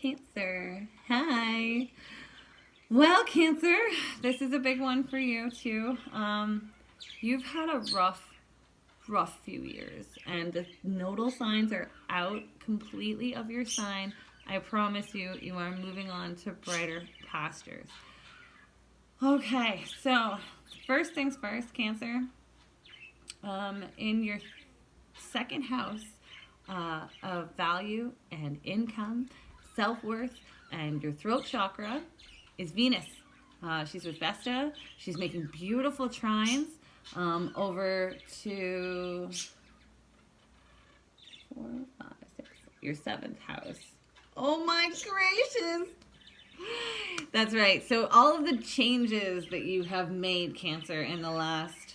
Cancer. Hi. Well, Cancer, this is a big one for you too. You've had a rough few years, and the nodal signs are out completely of your sign. I promise you, you are moving on to brighter pastures. Okay, so first things first, Cancer. In your second house of value and income, self-worth, and your throat chakra is Venus. She's with Vesta. She's making beautiful trines over to 4, 5, 6, your seventh house. Oh my gracious! That's right. So all of the changes that you have made, Cancer, in the last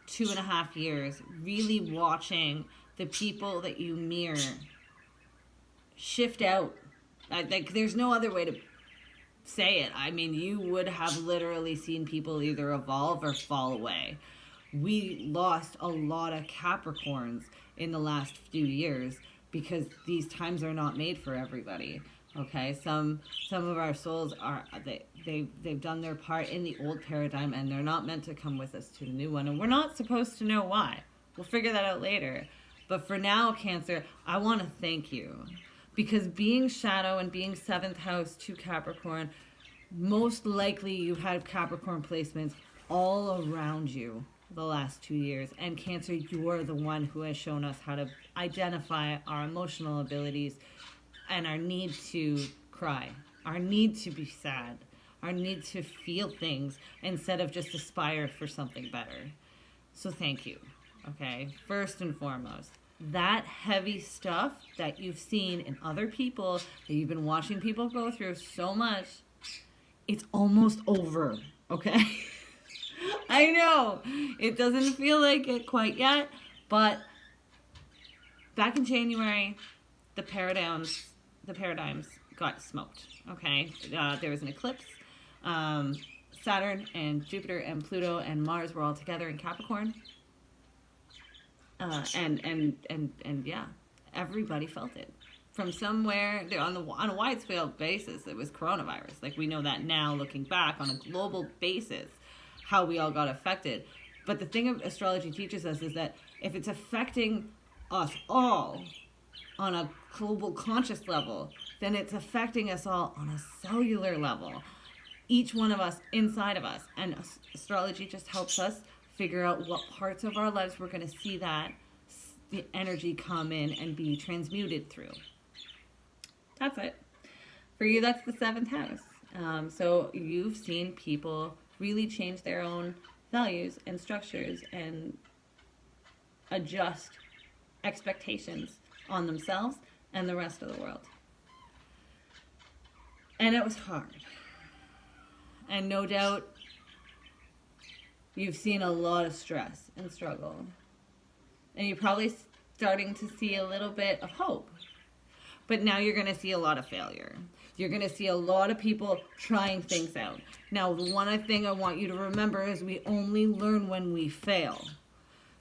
2.5 years, really watching the people that you mirror shift out. Like, there's no other way to say it. I mean, you would have literally seen people either evolve or fall away. We lost a lot of Capricorns in the last few years because these times are not made for everybody. Okay, some of our souls are they've done their part in the old paradigm, and they're not meant to come with us to the new one, and we're not supposed to know why. We'll figure that out later. But for now, Cancer, I want to thank you, because being shadow and being seventh house to Capricorn, most likely you had Capricorn placements all around you the last 2 years. And Cancer, you're the one who has shown us how to identify our emotional abilities and our need to cry, our need to be sad, our need to feel things instead of just aspire for something better. So thank you, okay? First and foremost, that heavy stuff that you've seen in other people, that you've been watching people go through so much, it's almost over, okay? I know, it doesn't feel like it quite yet, but back in January, the paradigms got smoked, okay? There was an eclipse. Saturn and Jupiter and Pluto and Mars were all together in Capricorn. And yeah, everybody felt it. From somewhere, on a wide scale basis, it was coronavirus. Like, we know that now, looking back on a global basis, how we all got affected. But the thing astrology teaches us is that if it's affecting us all on a global conscious level, then it's affecting us all on a cellular level. Each one of us, inside of us. And astrology just helps us figure out what parts of our lives we're going to see that the energy come in and be transmuted through. That's it. For you, that's the seventh house. So you've seen people really change their own values and structures and adjust expectations on themselves and the rest of the world. And it was hard. And no doubt you've seen a lot of stress and struggle. And you're probably starting to see a little bit of hope. But now you're going to see a lot of failure. You're going to see a lot of people trying things out. Now, the one thing I want you to remember is we only learn when we fail.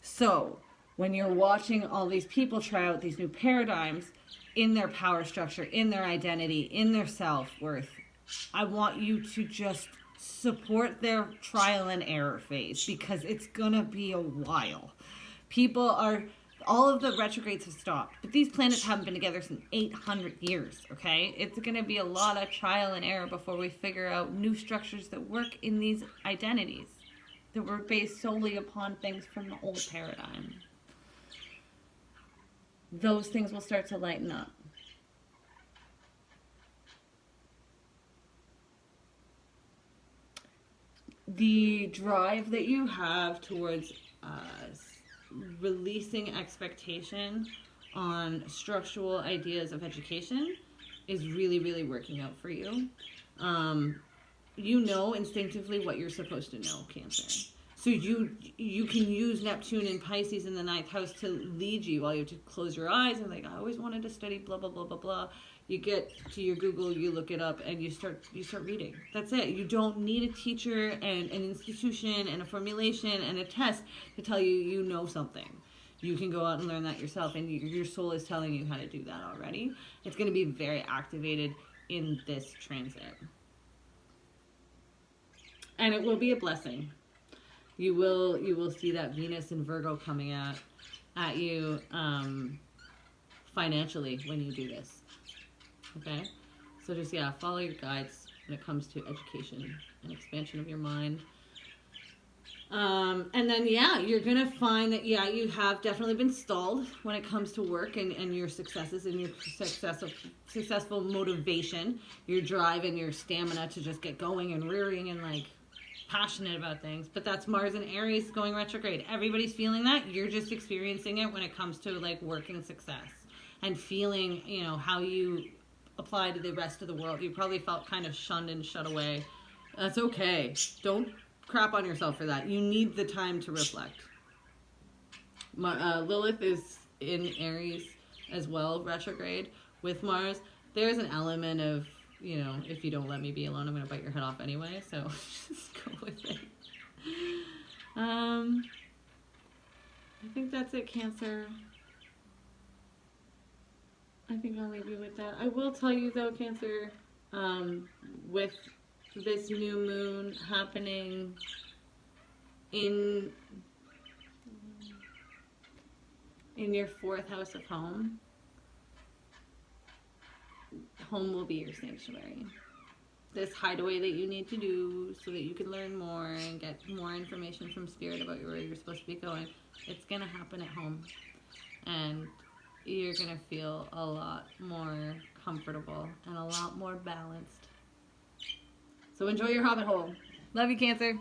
So, when you're watching all these people try out these new paradigms in their power structure, in their identity, in their self-worth, I want you to just support their trial and error phase, because it's gonna be a while. All of the retrogrades have stopped, but these planets haven't been together since 800 years, okay? It's gonna be a lot of trial and error before we figure out new structures that work in these identities that were based solely upon things from the old paradigm. Those things will start to lighten up. The drive that you have towards releasing expectation on structural ideas of education is really, really working out for you. You know instinctively what you're supposed to know, Cancer. So you can use Neptune and Pisces in the 9th house to lead you. All you have to close your eyes and like, I always wanted to study blah, blah, blah, blah, blah. You get to your Google, you look it up, and you start reading. That's it. You don't need a teacher and an institution and a formulation and a test to tell you you know something. you can go out and learn that yourself, and your soul is telling you how to do that already. It's going to be very activated in this transit. And it will be a blessing. You will see that Venus and Virgo coming at you financially when you do this. Okay? So just, yeah, follow your guides when it comes to education and expansion of your mind. And then, yeah, you're going to find that, yeah, you have definitely been stalled when it comes to work and your successes and your successful motivation, your drive and your stamina to just get going and rearing and, like, passionate about things. But that's Mars and Aries going retrograde. Everybody's feeling that. You're just experiencing it when it comes to, like, working success and feeling, you know, how you apply to the rest of the world. You probably felt kind of shunned and shut away. That's okay. Don't crap on yourself for that. You need the time to reflect. Lilith is in Aries as well, retrograde with Mars. There's an element of, you know, if you don't let me be alone, I'm going to bite your head off anyway. So just go with it. I think that's it, Cancer. I think I'll leave you with that. I will tell you though, Cancer, with this new moon happening in your 4th house of home, home will be your sanctuary. This hideaway that you need to do so that you can learn more and get more information from Spirit about where you're supposed to be going, it's going to happen at home. And you're going to feel a lot more comfortable and a lot more balanced. So enjoy your hobbit hole. Love you, Cancer.